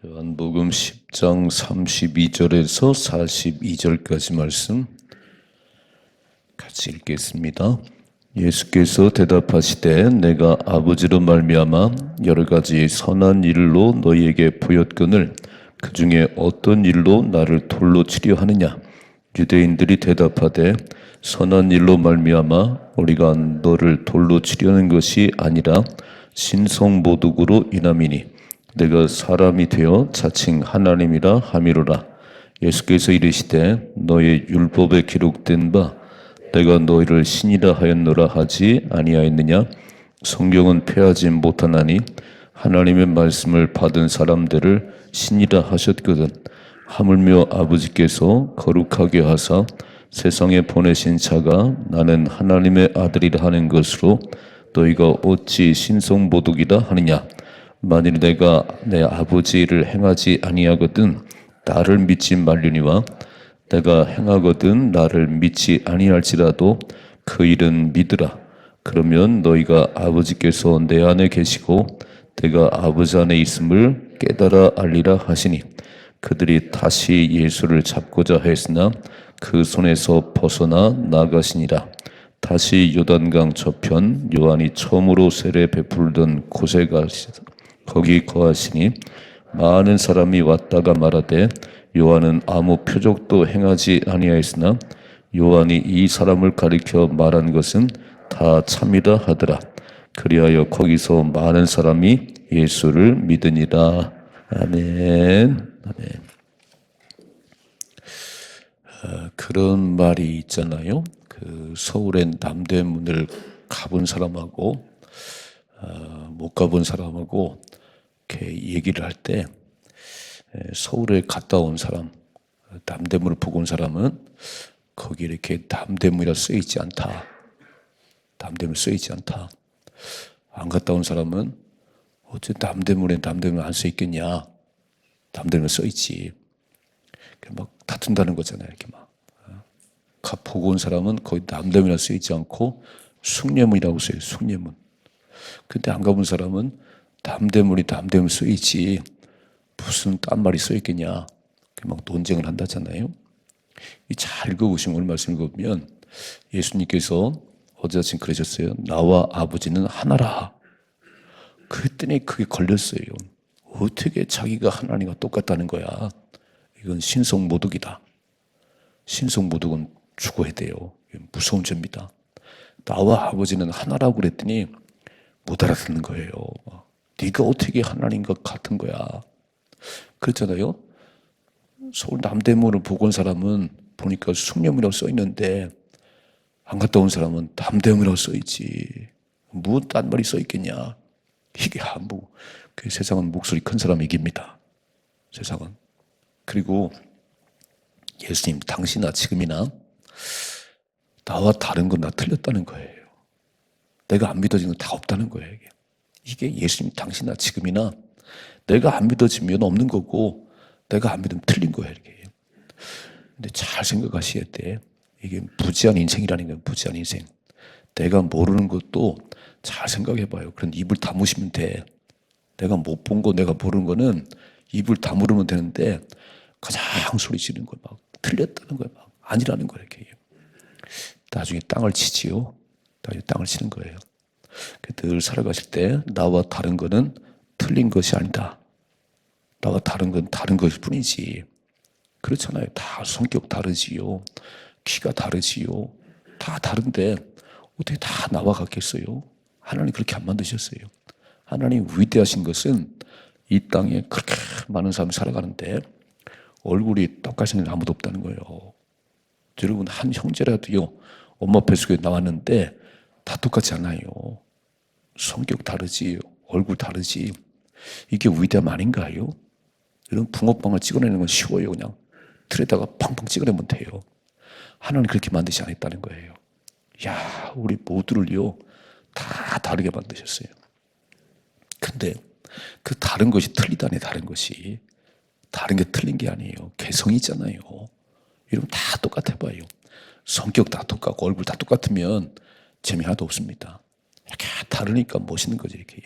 요한복음 10장 32절에서 42절까지 말씀 같이 읽겠습니다. 예수께서 대답하시되 내가 아버지로 말미암아 여러 가지 선한 일로 너희에게 보였거늘 그 중에 어떤 일로 나를 돌로 치려 하느냐. 유대인들이 대답하되 선한 일로 말미암아 우리가 너를 돌로 치려는 것이 아니라 신성모독으로 인함이니 내가 사람이 되어 자칭 하나님이라 함이로라. 예수께서 이르시되 너의 율법에 기록된 바 내가 너희를 신이라 하였노라 하지 아니하였느냐. 성경은 패하지 못하나니 하나님의 말씀을 받은 사람들을 신이라 하셨거든. 하물며 아버지께서 거룩하게 하사 세상에 보내신 자가 나는 하나님의 아들이라 하는 것으로 너희가 어찌 신성모독이라 하느냐. 만일 내가 내 아버지를 행하지 아니하거든 나를 믿지 말려니와 내가 행하거든 나를 믿지 아니할지라도 그 일은 믿으라. 그러면 너희가 아버지께서 내 안에 계시고 내가 아버지 안에 있음을 깨달아 알리라 하시니 그들이 다시 예수를 잡고자 했으나 그 손에서 벗어나 나가시니라. 다시 요단강 저편 요한이 처음으로 세례 베풀던 곳에 가시다 거기 거하시니 많은 사람이 왔다가 말하되 요한은 아무 표적도 행하지 아니하였으나 요한이 이 사람을 가리켜 말한 것은 다 참이라 하더라. 그리하여 거기서 많은 사람이 예수를 믿으니라. 아멘. 아멘. 그런 말이 있잖아요. 그 서울의 남대문을 가본 사람하고 못 가본 사람하고 이렇게 얘기를 할 때 서울에 갔다 온 사람, 남대문을 보고 온 사람은 거기 이렇게 남대문이라 써 있지 않다. 남대문 써 있지 않다. 안 갔다 온 사람은 어째 남대문 안 써 있겠냐. 남대문 써 있지. 막 다툰다는 거잖아요. 이렇게 막. 보고 온 사람은 거기 남대문이라 써 있지 않고 숭례문이라고 써요. 숭례문. 근데 안 가본 사람은 남대문 써 있지 무슨 딴 말이 써 있겠냐. 막 논쟁을 한다잖아요. 잘 읽어보시면 오늘 말씀 읽어보면 예수님께서 어제 아침 그러셨어요. 나와 아버지는 하나라. 그랬더니 그게 걸렸어요. 어떻게 자기가 하나님과 똑같다는 거야. 이건 신성모독이다. 신성모독은 죽어야 돼요. 무서운 죄입니다. 나와 아버지는 하나라고 그랬더니 못 알아듣는 거예요. 네가 어떻게 하나님과 같은 거야. 그렇잖아요. 서울 남대문을 보고 온 사람은 보니까 숭례문이라고 써 있는데 안 갔다 온 사람은 남대문이라고 써 있지. 뭐 딴 말이 써 있겠냐. 이게 뭐 그 세상은 목소리 큰 사람 이깁니다. 세상은. 그리고 예수님 당시나 지금이나 나와 다른 건 나 틀렸다는 거예요. 내가 안 믿어지는 건 다 없다는 거예요. 이게 예수님 당시나 지금이나 내가 안 믿어지면 없는 거고 내가 안 믿으면 틀린 거예요. 이렇게. 근데 잘 생각하셔야 돼. 이게 무지한 인생이라는 건 무지한 인생. 내가 모르는 것도 잘 생각해 봐요. 그런 입을 다무시면 돼. 내가 못 본 거, 내가 모르는 거는 입을 다물으면 되는데 가장 소리 지르는 거 막 틀렸다는 거야. 막 아니라는 거예요. 이렇게. 나중에 땅을 치지요. 나중에 땅을 치는 거예요. 늘 살아가실 때 나와 다른 거는 틀린 것이 아니다. 나와 다른 건 다른 것일 뿐이지. 그렇잖아요. 다 성격 다르지요. 키가 다르지요. 다 다른데 어떻게 다 나와 같겠어요? 하나님 그렇게 안 만드셨어요. 하나님 위대하신 것은 이 땅에 그렇게 많은 사람이 살아가는데 얼굴이 똑같이 생긴 아무도 없다는 거예요. 여러분 한 형제라도요. 엄마 뱃속에 나왔는데 다 똑같지 않아요. 성격 다르지, 얼굴 다르지. 이게 위대함 아닌가요? 이런 붕어빵을 찍어내는 건 쉬워요. 그냥 틀에다가 팡팡 찍어내면 돼요. 하나님 그렇게 만드지 않았다는 거예요. 야, 우리 모두를요 다 다르게 만드셨어요. 근데 그 다른 것이 틀리다네. 다른 것이 다른 게 틀린 게 아니에요. 개성이 있잖아요. 이러면 다 똑같아 봐요. 성격 다 똑같고 얼굴 다 똑같으면 재미 하나도 없습니다. 이렇게 다르니까 멋있는 거죠. 이렇게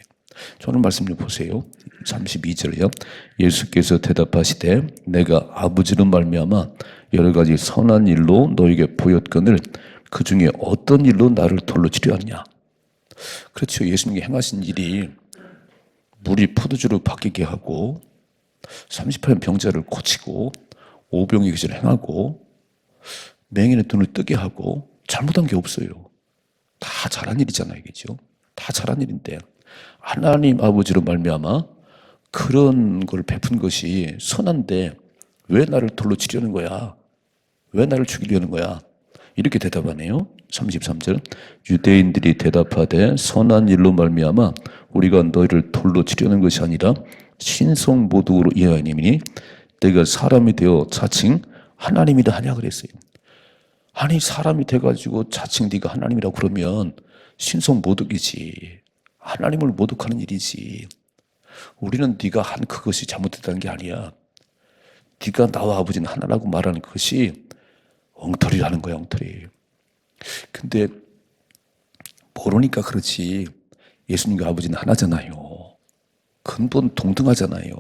저는 말씀 좀 보세요. 32절이요. 예수께서 대답하시되 내가 아버지로 말미암아 여러 가지 선한 일로 너에게 보였거늘 그 중에 어떤 일로 나를 돌로 치려 하느냐. 그렇죠. 예수님이 행하신 일이 물이 포도주로 바뀌게 하고 38년 병자를 고치고 오병의 기술을 행하고 맹인의 눈을 뜨게 하고 잘못한 게 없어요. 다 잘한 일이잖아요. 이게죠. 다 잘한 일인데 하나님 아버지로 말미암아 그런 걸 베푼 것이 선한데 왜 나를 돌로 치려는 거야? 왜 나를 죽이려는 거야? 이렇게 대답하네요. 33절 유대인들이 대답하되 선한 일로 말미암아 우리가 너희를 돌로 치려는 것이 아니라 신성 모독으로 이해하니니 내가 사람이 되어 자칭 하나님이라 하냐 그랬어요. 아니 사람이 돼가지고 자칭 네가 하나님이라고 그러면 신성 모독이지. 하나님을 모독하는 일이지. 우리는 네가 한 그것이 잘못됐다는 게 아니야. 네가 나와 아버지는 하나라고 말하는 것이 엉터리라는 거야, 엉터리. 근데 모르니까 그렇지. 예수님과 아버지는 하나잖아요. 근본 동등하잖아요.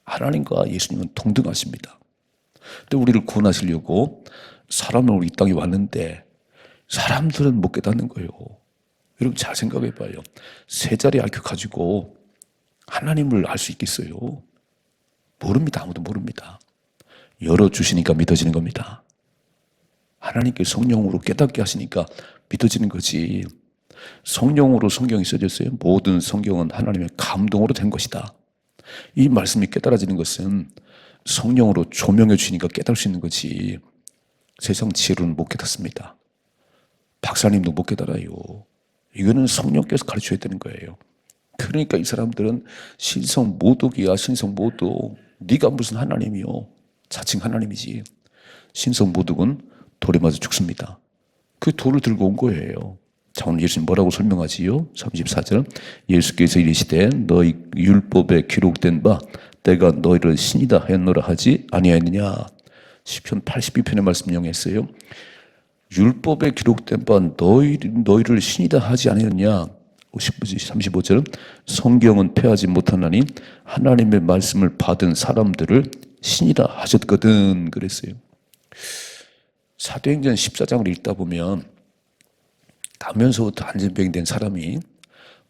하나님과 예수님은 동등하십니다. 근데 우리를 구원하시려고 사람으로 이 땅에 왔는데 사람들은 못 깨닫는 거예요. 여러분 잘 생각해 봐요. 세 자리 IQ 가지고 하나님을 알 수 있겠어요? 모릅니다. 아무도 모릅니다. 열어주시니까 믿어지는 겁니다. 하나님께 성령으로 깨닫게 하시니까 믿어지는 거지. 성령으로 성경이 써졌어요. 모든 성경은 하나님의 감동으로 된 것이다. 이 말씀이 깨달아지는 것은 성령으로 조명해 주시니까 깨달을 수 있는 거지. 세상 지혜로는 못 깨닫습니다. 박사님도 못 깨달아요. 이거는 성령께서 가르쳐야 되는 거예요. 그러니까 이 사람들은 신성 모독이야. 신성 모독. 네가 무슨 하나님이요. 자칭 하나님이지. 신성 모독은 돌에 맞아 죽습니다. 그 돌을 들고 온 거예요. 자, 오늘 예수님 뭐라고 설명하지요? 34절 예수께서 이르시되 너희 율법에 기록된 바 내가 너희를 신이다 하였노라 하지 아니하였느냐. 시편 82편의 말씀 인용했어요. 율법에 기록된 바 너희를 신이다 하지 아니하였느냐. 35절 성경은 패하지 못하나니 하나님의 말씀을 받은 사람들을 신이라 하셨거든 그랬어요. 사도행전 14장을 읽다 보면 가면서부터 안전병이 된 사람이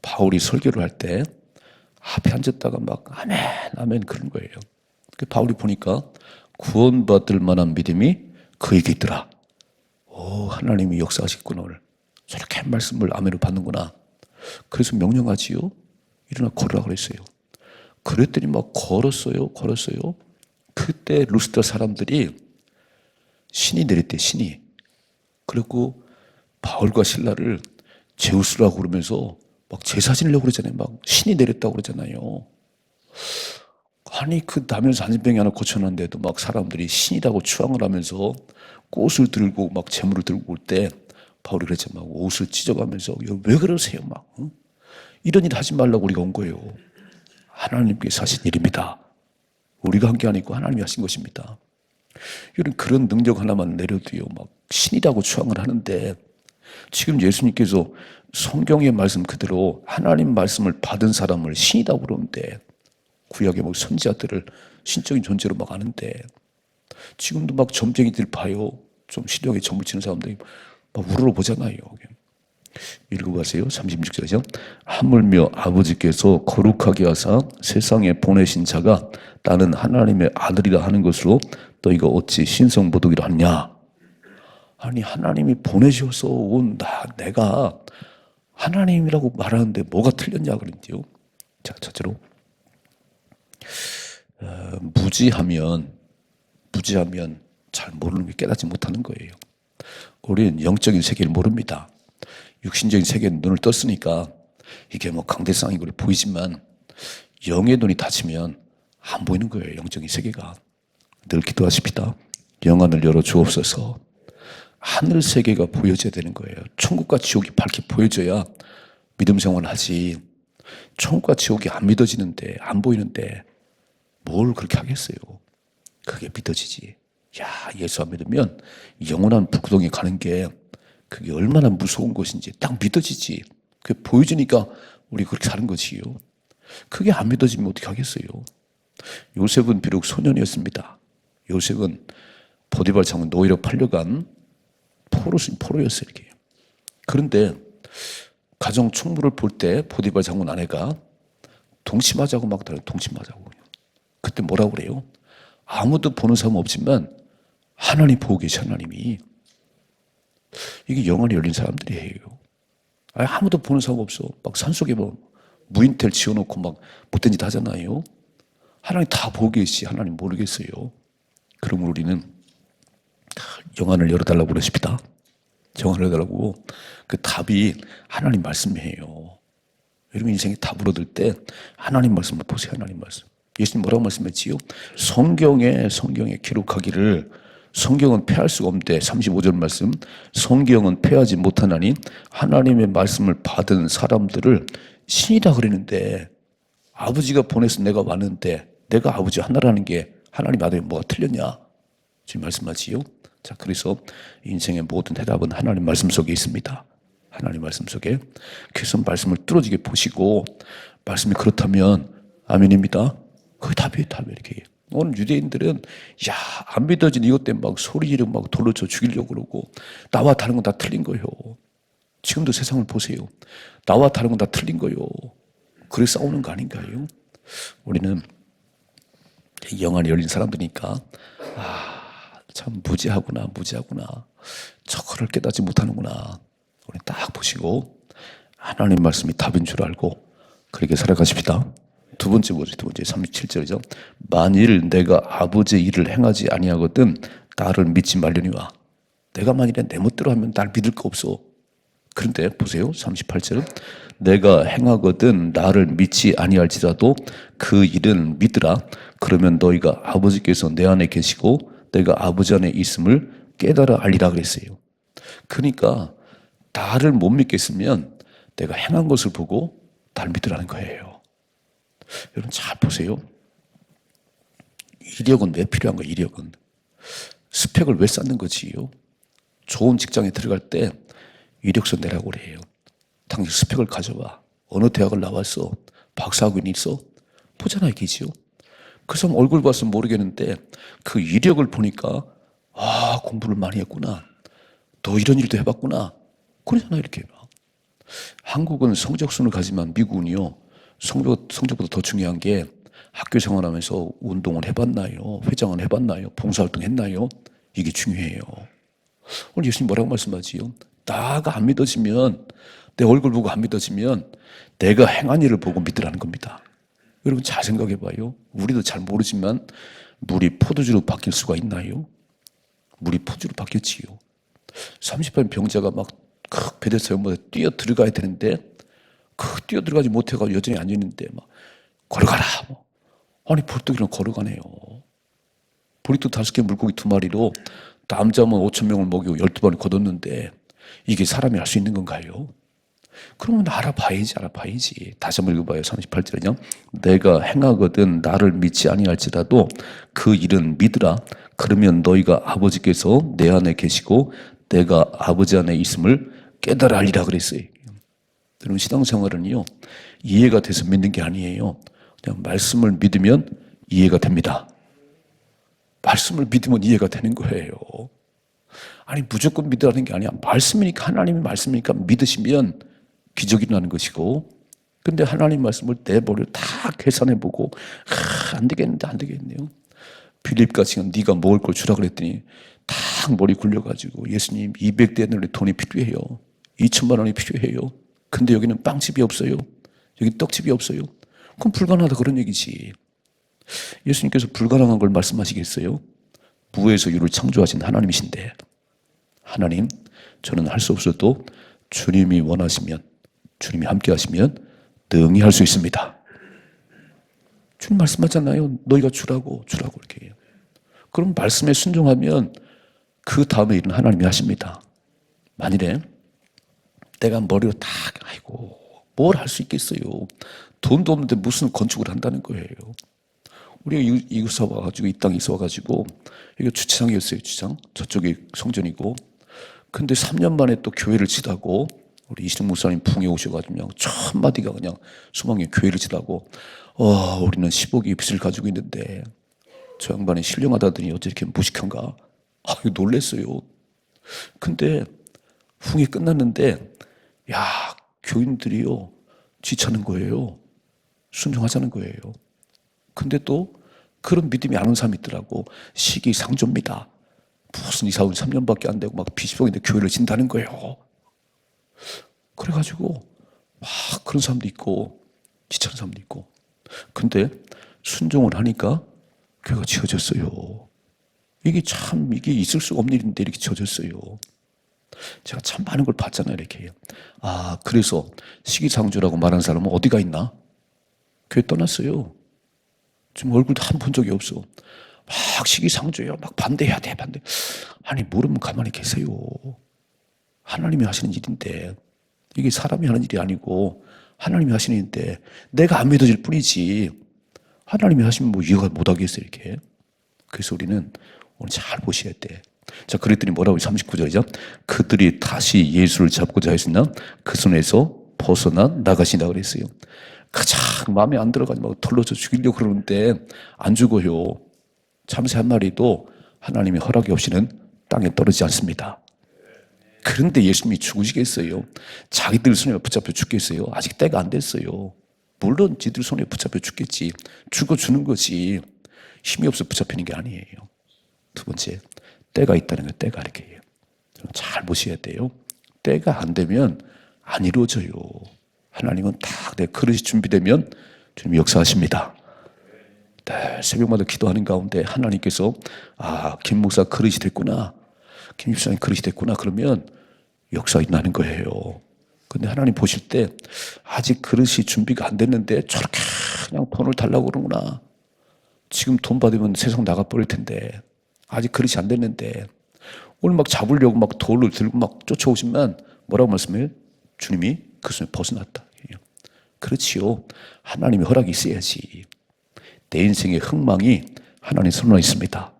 바울이 설교를 할 때 앞에 앉았다가 막 아멘 아멘 그런 거예요. 바울이 보니까 구원받을 만한 믿음이 그에게 있더라. 오 하나님이 역사하셨구나 오늘. 저렇게 말씀을 아멘으로 받는구나. 그래서 명령하지요. 일어나 걸으라 그랬어요. 그랬더니 막 걸었어요. 그때 루스드라 사람들이 신이 내렸대. 신이. 그리고 바울과 실라를 제우스라고 그러면서 막 제사 지내려고 그러잖아요. 막 신이 내렸다고 그러잖아요. 아니 그 나면서 한진병이 하나 고쳐놨는데도 막 사람들이 신이라고 추앙을 하면서 꽃을 들고 막 재물을 들고 올 때 바울이 그랬죠. 막 옷을 찢어가면서 왜 그러세요? 막 이런 일 하지 말라고 우리가 온 거예요. 하나님께서 하신 일입니다. 우리가 한 게 아니고 하나님이 하신 것입니다. 이런 그런 능력 하나만 내려도요, 막 신이라고 추앙을 하는데 지금 예수님께서 성경의 말씀 그대로 하나님 말씀을 받은 사람을 신이라고 그러는데 구약의 뭐 선지자들을 신적인 존재로 막 아는데 지금도 막 점쟁이들 봐요. 좀 신령하게 점을 치는 사람들이 막 우러러보잖아요. 읽어보세요. 36절이죠. 하물며 아버지께서 거룩하게 하사 세상에 보내신 자가 나는 하나님의 아들이라 하는 것으로 너희가 어찌 신성모독이라 하냐. 아니 하나님이 보내셔서 온 내가 하나님이라고 말하는데 뭐가 틀렸냐 그랬지요. 자, 첫째로 무지하면 잘 모르는 게 깨닫지 못하는 거예요. 우리는 영적인 세계를 모릅니다. 육신적인 세계는 눈을 떴으니까 이게 뭐 강대상이고 보이지만 영의 눈이 닫히면 안 보이는 거예요. 영적인 세계가. 늘 기도하십시다. 영안을 열어 주옵소서. 하늘 세계가 보여져야 되는 거예요. 천국과 지옥이 밝게 보여져야 믿음 생활을 하지. 천국과 지옥이 안 믿어지는데 안 보이는데 뭘 그렇게 하겠어요. 그게 믿어지지. 야, 예수 안 믿으면 영원한 불구덩이 가는 게 그게 얼마나 무서운 것인지 딱 믿어지지. 그게 보여지니까 우리 그렇게 사는 거지요. 그게 안 믿어지면 어떻게 하겠어요? 요셉은 비록 소년이었습니다. 요셉은 보디발 장군 노예로 팔려간 포로였어요. 이렇게. 그런데 가정 총무를 볼 때 보디발 장군 아내가 동침하자고 막 동침하자고. 그때 뭐라고 그래요? 아무도 보는 사람 없지만 하나님 보고 계시 하나님이. 이게 영안이 열린 사람들이에요. 아무도 보는 사람 없어. 막 산속에 뭐 무인텔 지어놓고 막 못된 짓 하잖아요. 하나님 다 보고 계시 하나님 모르겠어요. 그러면 우리는 영안을 열어달라고 그러십니다. 영안을 열어달라고. 그 답이 하나님 말씀이에요. 여러분 인생에 답을 얻을 때 하나님 말씀을 보세요. 하나님 말씀. 예수님 뭐라고 말씀했지요? 성경에 기록하기를 성경은 폐할 수가 없는데 35절 말씀 성경은 폐하지 못하나니 하나님의 말씀을 받은 사람들을 신이라 그러는데 아버지가 보내서 내가 왔는데 내가 아버지 하나라는 게 하나님 아들이 뭐가 틀렸냐? 지금 말씀하지요. 자, 그래서 인생의 모든 해답은 하나님 말씀 속에 있습니다. 하나님 말씀 속에. 그래서 말씀을 뚫어지게 보시고 말씀이 그렇다면 아멘입니다. 그게 답이에요. 이렇게. 오늘 유대인들은 안 믿어진 이것 때문에 막 소리 지르고 막 돌로 쳐 죽이려고 그러고 나와 다른 건 다 틀린 거예요. 지금도 세상을 보세요. 나와 다른 건 다 틀린 거예요. 그래서 싸우는 거 아닌가요? 우리는 영안이 열린 사람들이니까 참 무지하구나. 저거를 깨닫지 못하는구나. 우리 딱 보시고 하나님 말씀이 답인 줄 알고 그렇게 살아가십시다. 두 번째 37절이죠. 만일 내가 아버지의 일을 행하지 아니하거든 나를 믿지 말려니와. 내가 만일에 내 멋대로 하면 날 믿을 거 없어. 그런데 보세요. 38절. 내가 행하거든 나를 믿지 아니할지라도 그 일은 믿으라. 그러면 너희가 아버지께서 내 안에 계시고 내가 아버지 안에 있음을 깨달아 알리라 그랬어요. 그러니까 나를 못 믿겠으면 내가 행한 것을 보고 나를 믿으라는 거예요. 여러분 잘 보세요. 이력은 왜 필요한 거예요? 이력은. 스펙을 왜 쌓는 거지요? 좋은 직장에 들어갈 때 이력서 내라고 그래요. 당신 스펙을 가져와. 어느 대학을 나왔어? 박사학위는 있어? 보잖아요, 기지요. 그 사람 얼굴 봐서 모르겠는데 그 이력을 보니까 공부를 많이 했구나. 너 이런 일도 해봤구나. 그러잖아요, 이렇게. 한국은 성적순을 가지만 미국은요. 성적보다 더 중요한 게 학교 생활하면서 운동을 해봤나요? 회장을 해봤나요? 봉사활동 했나요? 이게 중요해요. 오늘 예수님 뭐라고 말씀하지요? 나가 안 믿어지면 내 얼굴 보고 안 믿어지면 내가 행한 일을 보고 믿으라는 겁니다. 여러분 잘 생각해 봐요. 우리도 잘 모르지만 물이 포도주로 바뀔 수가 있나요? 물이 포도주로 바뀌었지요. 30번 병자가 막 베데스다 연못에 뛰어 들어가야 되는데 뛰어 들어가지 못해가지고 여전히 앉아있는데 막 걸어가라. 아니 벌떡이랑 걸어가네요. 보리떡 5개 물고기 2마리로 남자만 5,000명을 먹이고 12번을 거뒀는데 이게 사람이 할 수 있는 건가요? 그러면 알아봐야지. 다시 한번 읽어봐요. 38절은요. 내가 행하거든 나를 믿지 아니할지라도 그 일은 믿으라. 그러면 너희가 아버지께서 내 안에 계시고 내가 아버지 안에 있음을 깨달아 알리라 그랬어요. 여러분 신앙생활은요. 이해가 돼서 믿는 게 아니에요. 그냥 말씀을 믿으면 이해가 됩니다. 말씀을 믿으면 이해가 되는 거예요. 아니 무조건 믿으라는 게 아니야. 말씀이니까 하나님의 말씀이니까 믿으시면 기적이 일어나는 것이고 근데 하나님 말씀을 내 머리로 다 계산해보고 안 되겠네요. 빌립같이 네가 먹을 걸 주라 그랬더니 탁 머리 굴려가지고 예수님 200데나리 돈이 필요해요. 2천만 원이 필요해요. 근데 여기는 빵집이 없어요. 여기 떡집이 없어요. 그럼 불가능하다 그런 얘기지. 예수님께서 불가능한 걸 말씀하시겠어요? 무에서 유를 창조하신 하나님이신데 하나님 저는 할 수 없어도 주님이 원하시면 주님이 함께 하시면 능히 할 수 있습니다. 주님 말씀하잖아요. 너희가 주라고 이렇게 해요. 그럼 말씀에 순종하면 그 다음에 일은 하나님이 하십니다. 만일에 내가 머리로 뭘 할 수 있겠어요. 돈도 없는데 무슨 건축을 한다는 거예요. 우리가 이곳에 와가지고 이 땅에 있어 와가지고 여기가 주차장이었어요. 주차장 저쪽이 성전이고 근데 3년 만에 또 교회를 지다고 우리 이신욱 목사님 풍에 오셔가지고 그냥 첫 마디가 그냥 수망에 교회를 지라고 우리는 10억의 빚을 가지고 있는데 저 양반이 신령하다더니 어째 이렇게 무식한가? 이거 놀랬어요. 근데 풍이 끝났는데 야, 교인들이요 지차는 거예요. 순종하자는 거예요. 근데 또 그런 믿음이 안 온 사람이 있더라고. 시기상조입니다. 무슨 이사 온 3년밖에 안 되고 막 비시복인데 교회를 진다는 거예요. 그래가지고 막 그런 사람도 있고 지치는 사람도 있고. 근데 순종을 하니까 교회가 지어졌어요. 이게 있을 수 없는 일인데 이렇게 지어졌어요. 제가 참 많은 걸 봤잖아요. 이렇게. 그래서 시기상조라고 말하는 사람은 어디가 있나? 교회 떠났어요. 지금 얼굴도 한 번 본 적이 없어. 막 시기상조예요. 막 반대해야 돼, 반대. 아니, 모르면 가만히 계세요. 하나님이 하시는 일인데, 이게 사람이 하는 일이 아니고, 하나님이 하시는 일인데, 내가 안 믿어질 뿐이지, 하나님이 하시면 뭐 이해가 못 하겠어요, 이렇게. 그래서 우리는 오늘 잘 보셔야 돼. 자, 그랬더니 뭐라고 39절이죠? 그들이 다시 예수를 잡고자 했으나 그 손에서 벗어나 나가시나 그랬어요. 가장 마음에 안 들어가지고 막 덜러져 죽이려고 그러는데 안 죽어요. 참새 한 마리도 하나님의 허락이 없이는 땅에 떨어지지 않습니다. 그런데 예수님이 죽으시겠어요? 자기들 손에 붙잡혀 죽겠어요? 아직 때가 안 됐어요. 물론 지들 손에 붙잡혀 죽겠지. 죽어주는 거지. 힘이 없어 붙잡히는 게 아니에요. 두 번째, 때가 있다는 거, 때가 이렇게 해요. 잘 보셔야 돼요. 때가 안 되면 안 이루어져요. 하나님은 딱 내 그릇이 준비되면 주님이 역사하십니다. 네, 새벽마다 기도하는 가운데 하나님께서 김 목사 그릇이 됐구나, 김 집사님 그릇이 됐구나 그러면 역사 일어나는 거예요. 근데 하나님 보실 때 아직 그릇이 준비가 안 됐는데 저렇게 그냥 돈을 달라고 그러구나. 지금 돈 받으면 세상 나가버릴 텐데 아직 그릇이 안 됐는데 오늘 막 잡으려고 막 돌을 들고 막 쫓아오시면 뭐라고 말씀해요? 주님이 그 손에 벗어났다. 그렇지요. 하나님의 허락이 있어야지. 내 인생의 흥망이 하나님 손 안에 있습니다.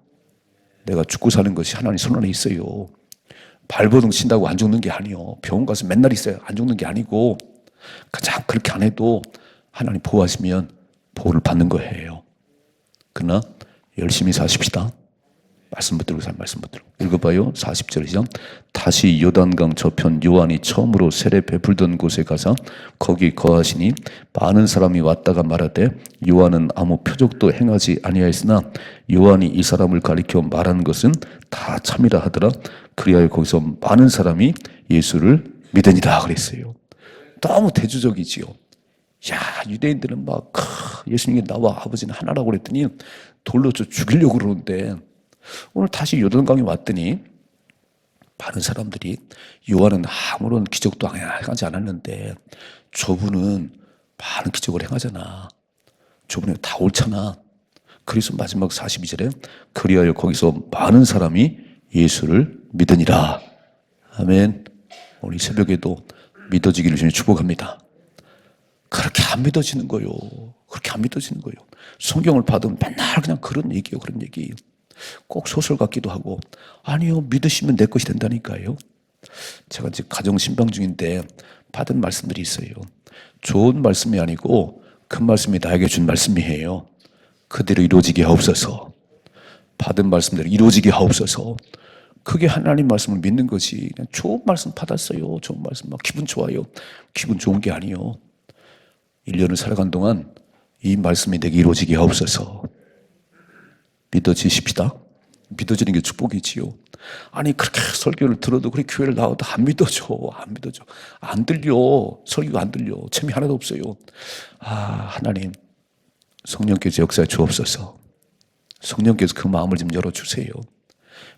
내가 죽고 사는 것이 하나님 손 안에 있어요. 발버둥 친다고 안 죽는 게 아니요. 병원 가서 맨날 있어요. 안 죽는 게 아니고 가장 그렇게 안 해도 하나님 보호하시면 보호를 받는 거예요. 그러나 열심히 사십시다. 말씀 붙들고 살 말씀 붙들고 읽어봐요. 40절이죠. 다시 요단강 저편 요한이 처음으로 세례 베풀던 곳에 가서 거기 거하시니 많은 사람이 왔다가 말하되 요한은 아무 표적도 행하지 아니하였으나 요한이 이 사람을 가리켜 말하는 것은 다 참이라 하더라. 그리하여 거기서 많은 사람이 예수를 믿으니라 그랬어요. 너무 대조적이지요. 야, 유대인들은 막 예수님이 나와 아버지는 하나라고 그랬더니 돌로 죽이려고 그러는데 오늘 다시 요단강에 왔더니 많은 사람들이 요한은 아무런 기적도 행하지 않았는데 저분은 많은 기적을 행하잖아. 저분은 다 옳잖아. 그래서 마지막 42절에 그리하여 거기서 많은 사람이 예수를 믿으니라. 아멘. 오늘 이 새벽에도 믿어지기를 주님 축복합니다. 그렇게 안 믿어지는 거요. 그렇게 안 믿어지는 거요. 성경을 받으면 맨날 그냥 그런 얘기요, 그런 얘기. 꼭 소설 같기도 하고 아니요 믿으시면 내 것이 된다니까요. 제가 이제 가정 신방 중인데 받은 말씀들이 있어요. 좋은 말씀이 아니고 그 말씀이 나에게 준 말씀이에요. 그대로 이루어지게 하옵소서. 받은 말씀대로 이루어지게 하옵소서. 그게 하나님 말씀을 믿는 거지. 그냥 좋은 말씀 받았어요. 좋은 말씀 막 기분 좋아요. 기분 좋은 게 아니요. 1년을 살아간 동안 이 말씀이 내게 이루어지게 하옵소서. 믿어지십시다. 믿어지는 게 축복이지요. 아니 그렇게 설교를 들어도 그렇게 교회를 나와도 안 믿어져. 안 믿어져. 안 들려. 설교가 안 들려. 재미 하나도 없어요. 하나님 성령께서 역사해 주옵소서. 성령께서 그 마음을 좀 열어주세요.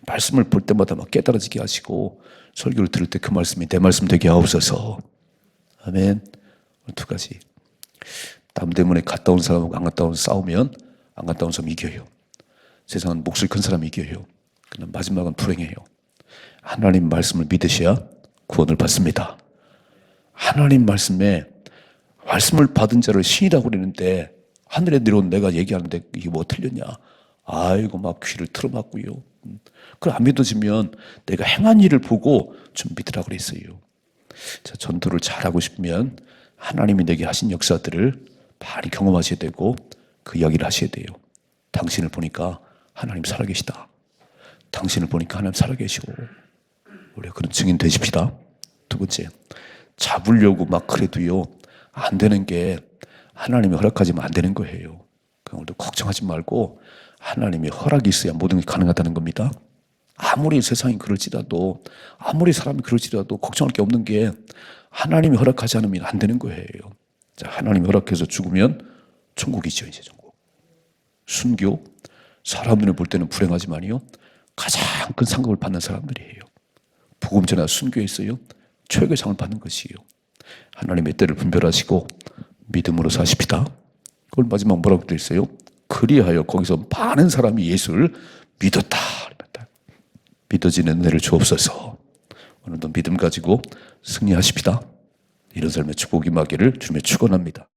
말씀을 볼 때마다 막 깨달아지게 하시고 설교를 들을 때 그 말씀이 내 말씀 되게 하옵소서. 아멘. 두 가지. 남 때문에 갔다 온 사람하고 안 갔다 온 싸우면 안 갔다 온 사람 이겨요. 세상은 목소리 큰 사람이 이겨요. 그러나 마지막은 불행해요. 하나님 말씀을 믿으셔야 구원을 받습니다. 하나님 말씀을 받은 자를 신이라고 그러는데 하늘에 내려온 내가 얘기하는데 이게 뭐 틀렸냐. 아이고 막 귀를 틀어막고요. 그걸 안 믿어지면 내가 행한 일을 보고 좀 믿으라고 그랬어요. 자, 전도를 잘하고 싶으면 하나님이 내게 하신 역사들을 많이 경험하셔야 되고 그 이야기를 하셔야 돼요. 당신을 보니까 하나님 살아계시다. 당신을 보니까 하나님 살아계시고 우리가 그런 증인 되십시다. 두 번째, 잡으려고 막 그래도요 안 되는 게 하나님이 허락하지면 안 되는 거예요. 오늘도 걱정하지 말고 하나님이 허락이 있어야 모든 게 가능하다는 겁니다. 아무리 세상이 그럴지라도 아무리 사람이 그럴지라도 걱정할 게 없는 게 하나님이 허락하지 않으면 안 되는 거예요. 자, 하나님이 허락해서 죽으면 천국이죠. 이제 천국. 순교, 사람 눈에 볼 때는 불행하지만요 가장 큰 상급을 받는 사람들이에요. 복음 전하 순교에 있어요 최고의 상을 받는 것이에요. 하나님의 때를 분별하시고 믿음으로 사십시다. 그걸 마지막 뭐라고 되어 있어요? 그리하여 거기서 많은 사람이 예수를 믿었다. 믿어지는 은혜를 주옵소서. 오늘도 믿음 가지고 승리하십시다. 이런 삶의 축복이 임하기를 주님의 축원합니다.